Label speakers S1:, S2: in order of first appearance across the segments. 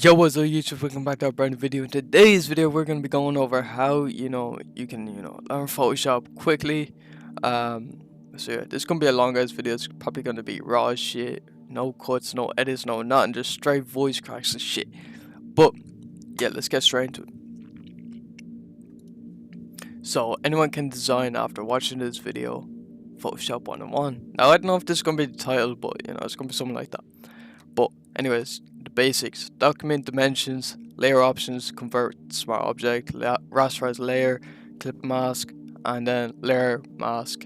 S1: Yo, what's up YouTube? Welcome back to our brand new video. In today's video, we're going to be going over how, you can, learn Photoshop quickly. So yeah, this is going to be a long ass video. It's probably going to be raw as shit. No cuts, no edits, no nothing. Just straight voice cracks and shit. But, yeah, let's get straight into it. So, anyone can design after watching this video Photoshop 101. Now, I don't know if this is going to be the title, but, it's going to be something like that. But anyways, the basics: document dimensions, layer options, convert smart object, rasterize layer, clip mask, and then layer mask.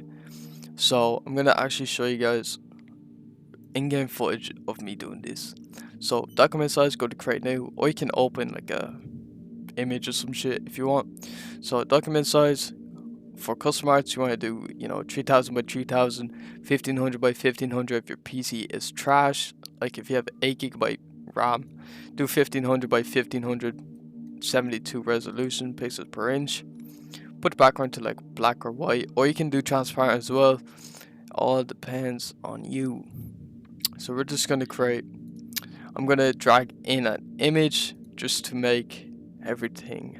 S1: So I'm gonna actually show you guys in-game footage of me doing this. So document size, go to create new, or you can open like a image or some shit if you want. So document size, for custom arts, you want to do 3000 by 3000, 1500 by 1500 if your PC is trash. Like if you have 8 GB RAM, do 1500 by 1500, 72 resolution pixels per inch. Put the background to like black or white, or you can do transparent as well. All depends on you. So we're just gonna create. I'm gonna drag in an image just to make everything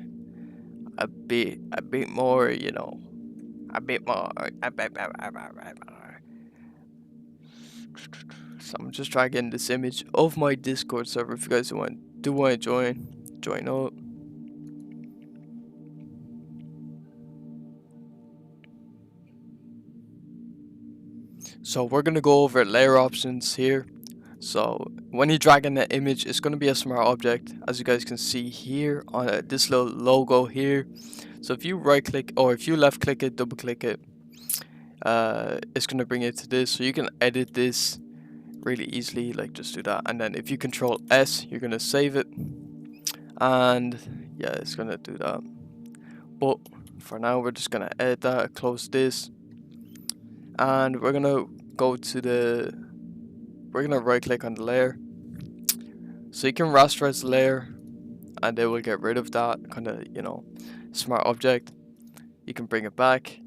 S1: a bit more, a bit more. So I'm just dragging this image of my Discord server. If you guys do want to join up. So we're gonna go over layer options here. So when you drag in the image, it's gonna be a smart object, as you guys can see here on this little logo here. So if you right click, or if you left click it, double click it, it's gonna bring it to this. So you can edit this really easily, like just do that, and then if you control S, you're gonna save it, and yeah, it's gonna do that. But for now, we're just gonna edit that, close this, and we're gonna right click on the layer. So you can rasterize the layer, and it will get rid of that kind of smart object. You can bring it back.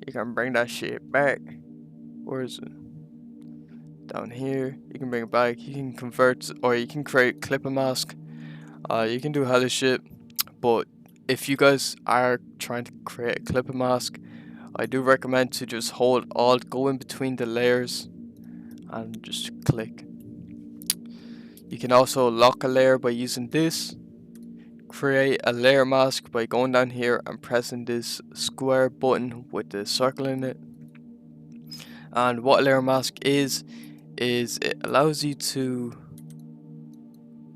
S1: You can bring that shit back. Where is it? Down here. You can bring it back. You can convert, or you can create clip and mask. You can do hella shit. But if you guys are trying to create a clip and mask, I do recommend to just hold Alt, go in between the layers, and just click. You can also lock a layer by using this. Create a layer mask by going down here and pressing this square button with the circle in it. And what a layer mask is it allows you to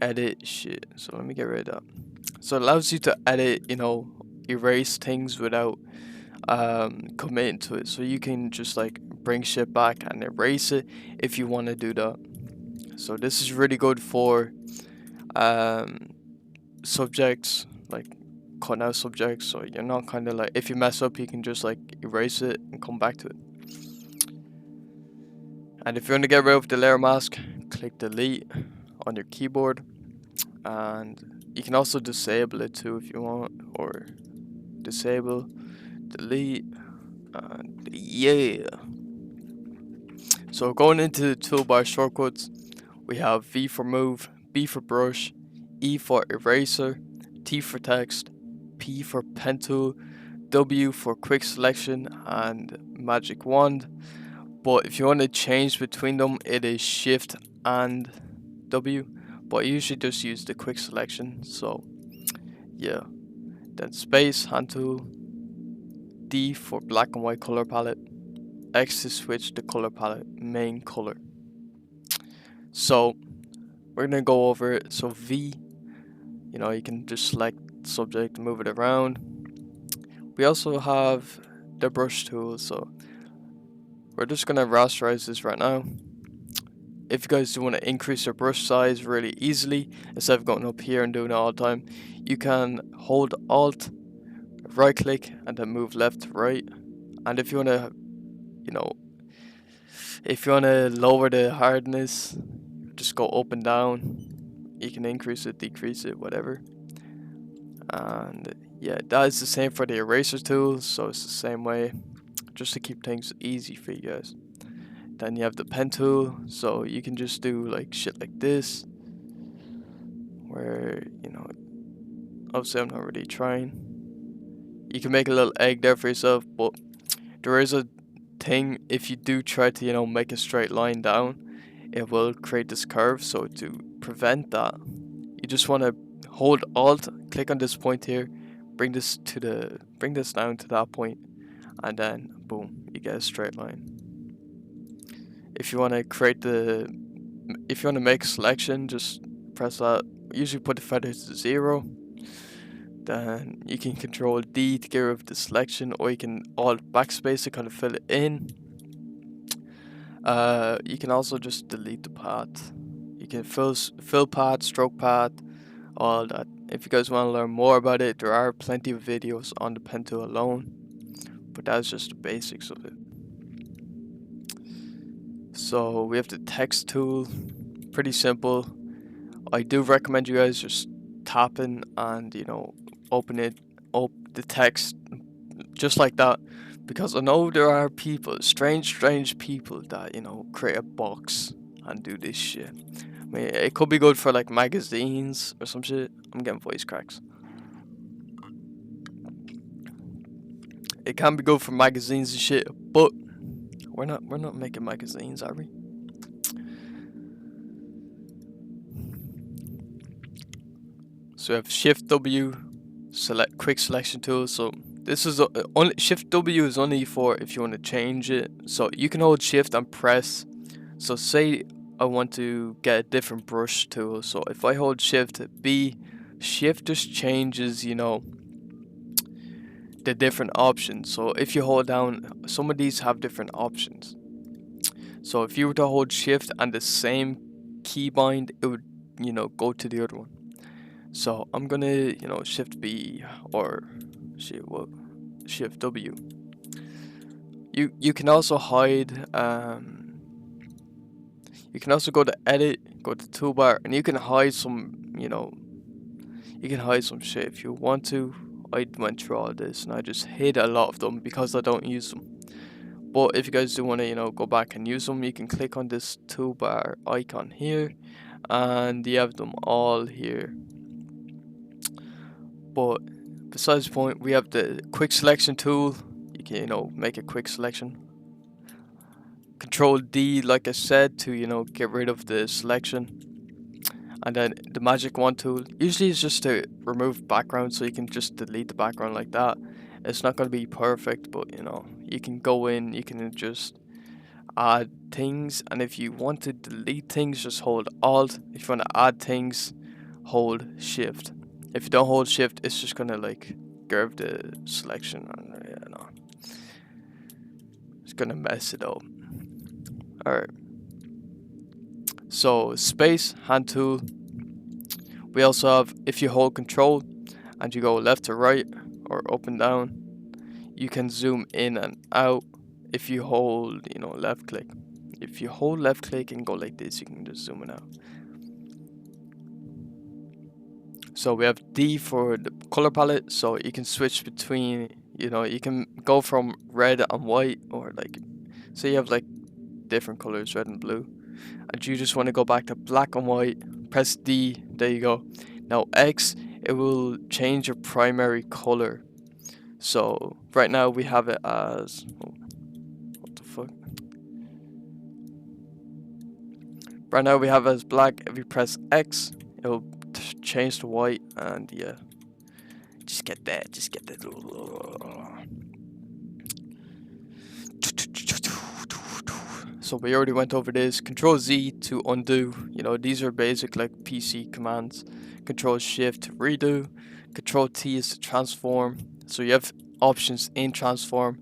S1: edit shit. So let me get rid of that. So it allows you to edit, erase things without committing to it. So you can just like bring shit back and erase it if you want to do that. So this is really good for subjects, like cutting out subjects, so you're not kind of like, if you mess up, you can just like erase it and come back to it. And if you want to get rid of the layer mask, click delete on your keyboard, and you can also disable it too if you want, or disable, delete, and yeah. So going into the toolbar shortcuts, we have V for move, B for brush, E for eraser, T for text, P for pen tool, W for quick selection, and magic wand. But if you want to change between them, it is shift and W, but I usually just use the quick selection. So yeah, then space, hand tool, D for black and white color palette, X to switch the color palette main color. So we're gonna go over it. So V, you can just select subject, move it around. We also have the brush tool, so we're just gonna rasterize this right now. If you guys do want to increase your brush size really easily, instead of going up here and doing it all the time, you can hold Alt, right click, and then move left to right. And if you want to, lower the hardness, just go up and down. You can increase it, decrease it, whatever. And yeah, that is the same for the eraser tool, so it's the same way, just to keep things easy for you guys. Then you have the pen tool, so you can just do like shit like this. Where where, you know, obviously I'm not really trying. You can make a little egg there for yourself, but there is a thing, if you do try to, you know, make a straight line down, it will create this curve. So to prevent that, you just want to hold Alt, click on this point here, bring this down to that point, and then boom, you get a straight line. If you want to make a selection, just press that. Usually put the feather to 0. Then you can Control D to get rid of the selection, or you can Alt backspace to kind of fill it in. You can also just delete the path. You can fill path, stroke path, all that. If you guys want to learn more about it, there are plenty of videos on the pen tool alone, but that's just the basics of it. So we have the text tool, pretty simple. I do recommend you guys just tapping and, you know, open the text just like that, because I know there are people, strange people that, you know, create a box and do this shit. I mean, it could be good for like magazines or some shit. I'm getting voice cracks. It can be good for magazines and shit, but we're not making magazines, are we? So we have Shift W, select quick selection tool. So this is only Shift W is only for if you want to change it. So you can hold Shift and press. So say I want to get a different brush tool. So if I hold Shift B, Shift just changes, you know, the different options. So if you hold down, some of these have different options. So if you were to hold Shift and the same keybind, it would, you know, go to the other one. So I'm gonna, you know, Shift B or Shift W. You can also hide. You can also go to Edit, go to Toolbar, and you can hide some. You know, you can hide some shit if you want to. I went through all this and I just hid a lot of them because I don't use them. But if you guys do want to, you know, go back and use them, you can click on this toolbar icon here, and you have them all here. But besides the point, we have the quick selection tool. You can, you know, make a quick selection. Control D, like I said, to, you know, get rid of the selection. And then the magic wand tool, usually it's just to remove background, so you can just delete the background like that. It's not going to be perfect, but, you know, you can go in, you can just add things, and if you want to delete things, just hold Alt. If you want to add things, hold Shift. If you don't hold Shift, it's just gonna like grab the selection, and you know, it's gonna mess it up. Alright. So space, hand tool. We also have, if you hold Control and you go left to right or up and down, you can zoom in and out. If you hold, you know, left click. If you hold left click and go like this, you can just zoom it out. So we have D for the color palette, so you can switch between, you know, you can go from red and white, or like, say you have like different colors, red and blue, and you just want to go back to black and white, press D, there you go. Now X, it will change your primary color. So right now we have it as, oh, what the fuck? Right now we have it as black. If you press X, it'll change to white, and yeah, just get that. So we already went over this. Control Z to undo. You know, these are basic like PC commands. Control Shift to redo. Control T is to transform. So you have options in transform.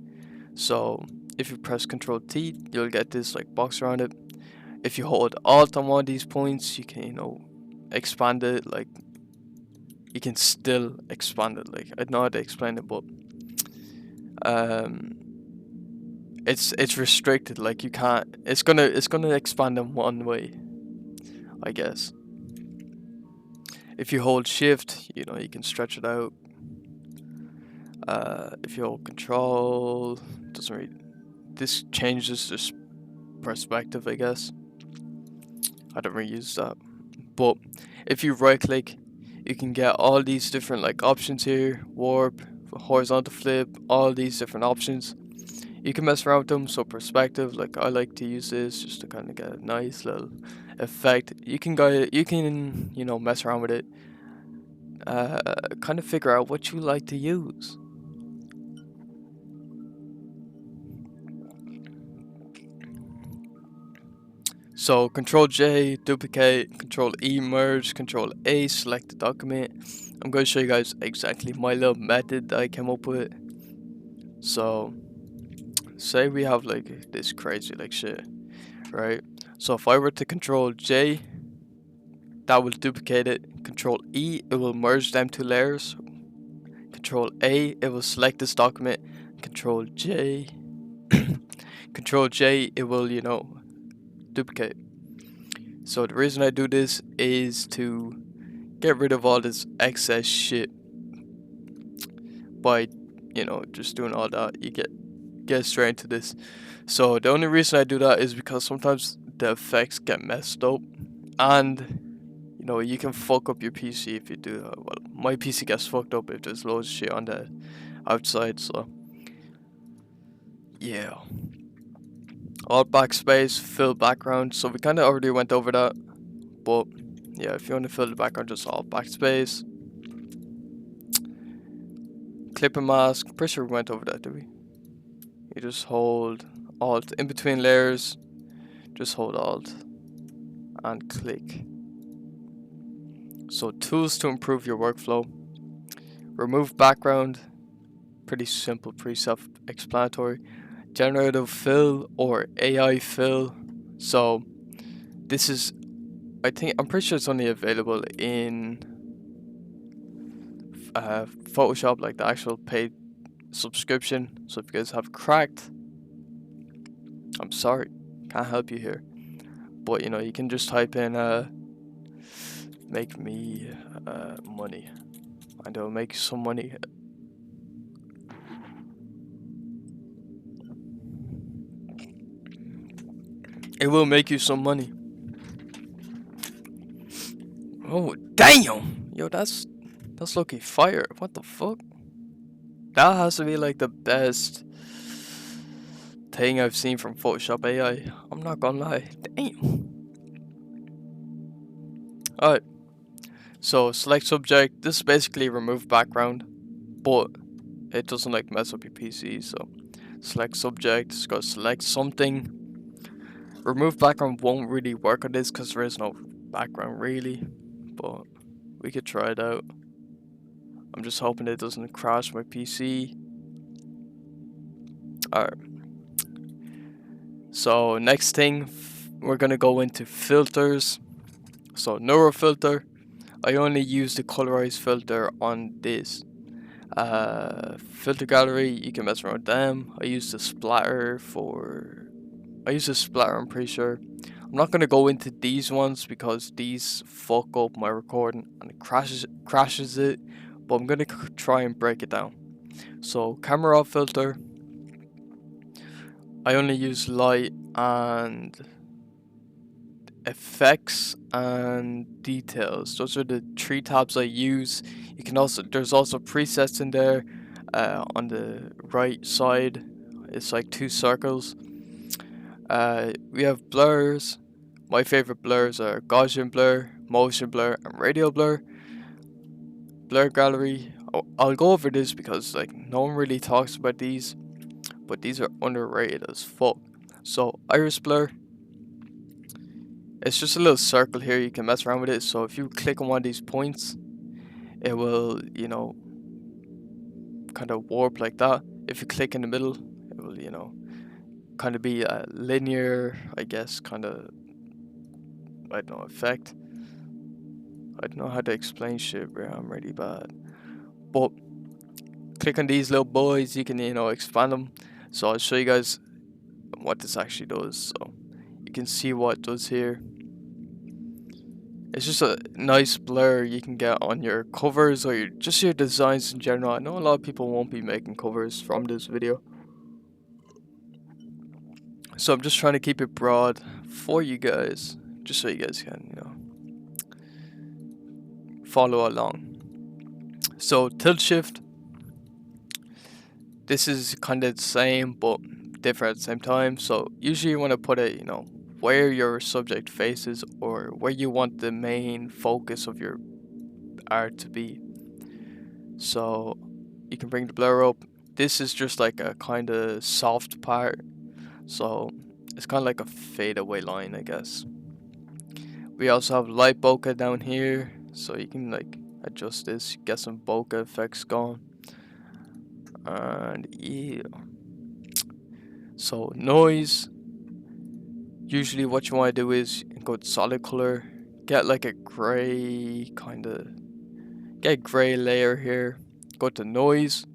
S1: So if you press Control T, you'll get this like box around it. If you hold Alt on one of these points, you can, you know, expand it. Like, you can still expand it. Like, I don't know how to explain it, but it's restricted. Like, you can't. It's gonna expand in one way, I guess. If you hold Shift, you know, you can stretch it out. If you hold Control, doesn't really. This changes this perspective, I guess. I don't really use that. But if you right click, you can get all these different like options here, warp, horizontal flip, all these different options. You can mess around with them. So perspective, like I like to use this just to kind of get a nice little effect. You can mess around with it, kind of figure out what you like to use. So Control J, duplicate, Control E, merge, Control A, select the document. I'm going to show you guys exactly my little method that I came up with. So say we have like this crazy like shit, right? So if I were to Control J, that will duplicate it. Control E, it will merge them two layers. Control A, it will select this document. Control J, Control J, it will, duplicate. So the reason I do this is to get rid of all this excess shit. By, just doing all that, you get straight into this. So the only reason I do that is because sometimes the effects get messed up, and you can fuck up your PC if you do that. Well, my PC gets fucked up if there's loads of shit on the outside, so yeah. Alt backspace, fill background. So we kind of already went over that, but yeah, if you want to fill the background, just alt backspace. Clip and mask. Pretty sure we went over that, did we? You just hold alt in between layers. Just hold alt and click. So tools to improve your workflow. Remove background. Pretty simple, pretty self-explanatory. Generative fill or AI fill. So this is, I'm pretty sure it's only available in Photoshop, like the actual paid subscription. So if you guys have cracked, I'm sorry, can't help you here. But you can just type in make me money, and it'll make you some money. It will make you some money. Oh damn! Yo, that's lucky fire. What the fuck? That has to be like the best thing I've seen from Photoshop AI. I'm not gonna lie. Damn. Alright. So select subject. This is basically remove background, but it doesn't like mess up your PC. So select subject. Just go select something. Remove background won't really work on this because there is no background really, but we could try it out. I'm just hoping it doesn't crash my PC. Alright. So next thing, we're gonna go into filters. So neuro filter. I only use the colorize filter on this. Filter gallery, you can mess around with them. I use the splatter, I'm pretty sure. I'm not gonna go into these ones because these fuck up my recording and it crashes it. But I'm gonna try and break it down. So camera off filter. I only use light and effects and details. Those are the 3 tabs I use. You can also, there's also presets in there. On the right side, it's like 2 circles. We have blurs. My favorite blurs are Gaussian blur, motion blur, and radial blur. Blur gallery. I'll go over this because like no one really talks about these, but these are underrated as fuck. So iris blur. It's just a little circle here. You can mess around with it. So if you click on one of these points, it will, kind of warp like that. If you click in the middle, it will, kind of be a linear, I guess, kind of, I don't know, effect. I don't know how to explain shit, bro. I'm really bad. But click on these little boys, you can, expand them. So I'll show you guys what this actually does. So you can see what it does here. It's just a nice blur you can get on your covers or your designs in general. I know a lot of people won't be making covers from this video, so I'm just trying to keep it broad for you guys, just so you guys can, follow along. So tilt shift, this is kind of the same but different at the same time. So usually you want to put it, where your subject faces or where you want the main focus of your art to be. So you can bring the blur up. This is just like a kind of soft part, so it's kind of like a fadeaway line, I guess. We also have light bokeh down here, so you can like adjust this, get some bokeh effects going. And yeah, so noise, usually what you want to do is go to solid color, get like a gray get a gray layer here, go to noise,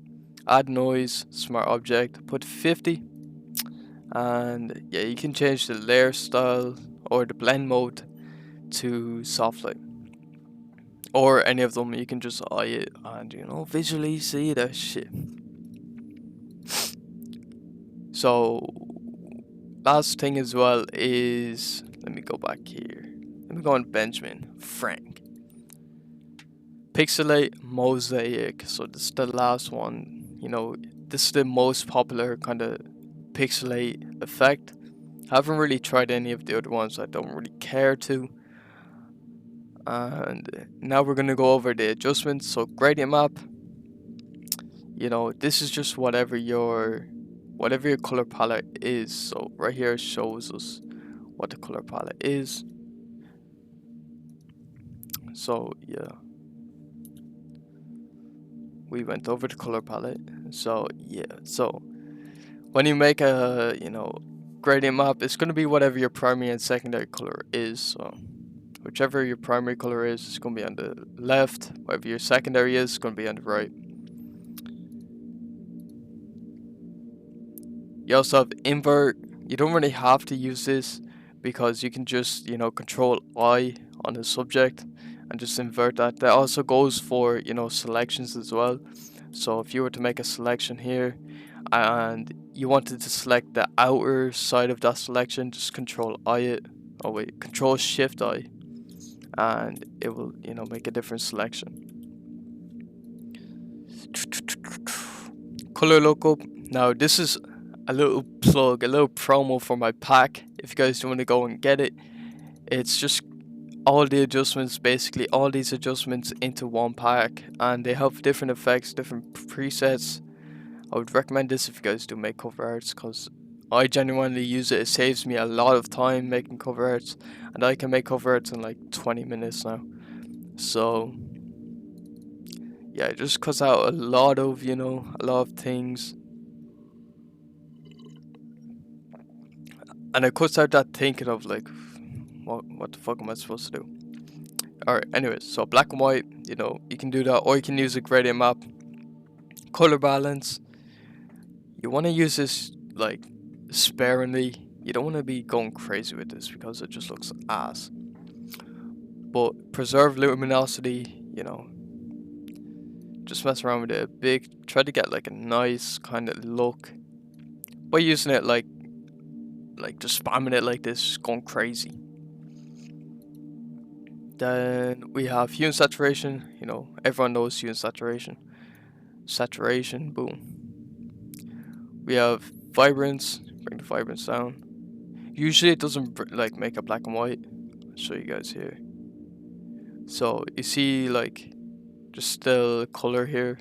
S1: add noise, smart object, put 50, and yeah, you can change the layer style or the blend mode to soft light, or any of them. You can just eye it and visually see that shit. So last thing as well is, let me go back here, let me go on Benjamin Frank, pixelate mosaic. So this is the last one. This is the most popular kind of pixelate effect. I haven't really tried any of the other ones, I don't really care to. And now we're gonna go over the adjustments. So gradient map, this is just whatever your color palette is. So right here it shows us what the color palette is. So yeah, we went over the color palette. So yeah, so when you make a gradient map, it's going to be whatever your primary and secondary color is. So whichever your primary color is, it's going to be on the left. Whatever your secondary is, it's going to be on the right. You also have invert. You don't really have to use this because you can just control I on the subject and just invert that. That also goes for selections as well. So if you were to make a selection here and you wanted to select the outer side of that selection, just control I it. Oh wait, control shift I, and it will make a different selection. Color lookup. Now this is a little plug, a little promo for my pack. If you guys want to go and get it, it's just all the adjustments, basically all these adjustments into one pack, and they have different effects, different presets. I would recommend this if you guys do make cover arts, because I genuinely use it. It saves me a lot of time making cover arts, and I can make cover arts in like 20 minutes now. So yeah, it just cuts out a lot of things, and it cuts out that thinking of like, what the fuck am I supposed to do? Alright, anyways, so black and white, you can do that, or you can use a gradient map. Color balance, you want to use this like sparingly. You don't want to be going crazy with this because it just looks ass. But preserve luminosity, just mess around with it a bit. Try to get like a nice kind of look by using it like just spamming it like this, just going crazy. Then we have hue and saturation. Everyone knows hue and saturation. Saturation, boom. We have vibrance, bring the vibrance down. Usually it doesn't like make a black and white. I'll show you guys here. So you see like just still color here.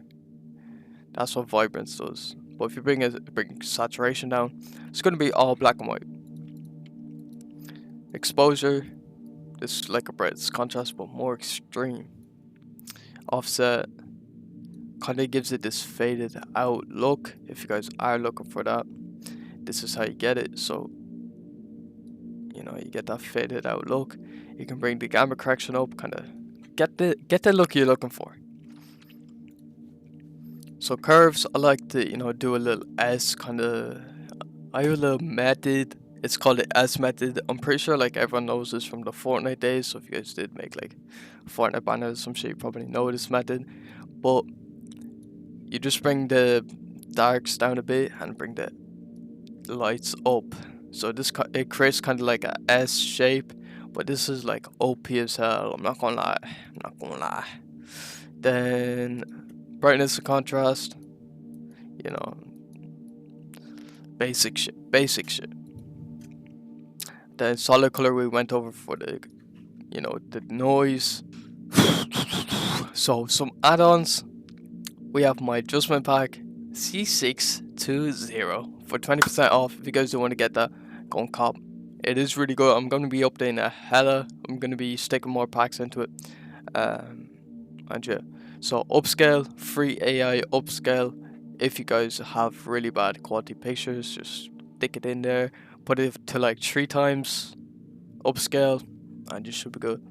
S1: That's what vibrance does. But if you bring saturation down, it's going to be all black and white. Exposure, this is like a brightness contrast but more extreme. Offset kind of gives it this faded out look. If you guys are looking for that, this is how you get it. So you get that faded out look. You can bring the gamma correction up, kind of get the look you're looking for. So curves, I like to do a little S kind of. I have a little method. It's called the S method. I'm pretty sure like everyone knows this from the Fortnite days. So if you guys did make like Fortnite banners or some shit, you probably know this method. But you just bring the darks down a bit and bring the lights up. So it creates kind of like a S shape, but this is like OP as hell. I'm not gonna lie. Then brightness and contrast, you know, basic shit. Then solid color we went over for the, the noise. So some add-ons. We have my adjustment pack C620 for 20% off. If you guys don't want to get that, go and cop. It is really good. I'm going to be updating a hella. I'm going to be sticking more packs into it. And yeah, so upscale, free AI upscale. If you guys have really bad quality pictures, just stick it in there, put it to like 3 times upscale, and you should be good.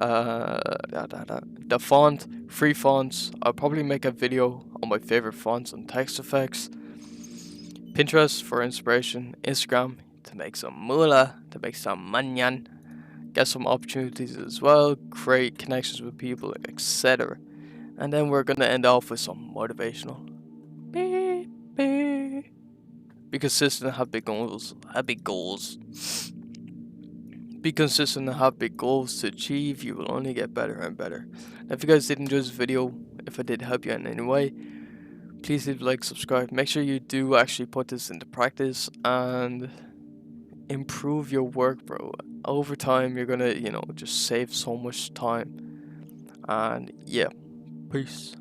S1: The font, free fonts. I'll probably make a video on my favorite fonts and text effects. Pinterest for inspiration. Instagram to make some moolah, to make some manyan, get some opportunities as well, create connections with people, etc. And then we're gonna end off with some motivational. Be consistent and have big goals. Be consistent and have big goals to achieve. You will only get better and better. Now, if you guys did enjoy this video, if I did help you in any way, please leave a like, subscribe. Make sure you do actually put this into practice and improve your work, bro. Over time, you're gonna, just save so much time. And yeah, peace.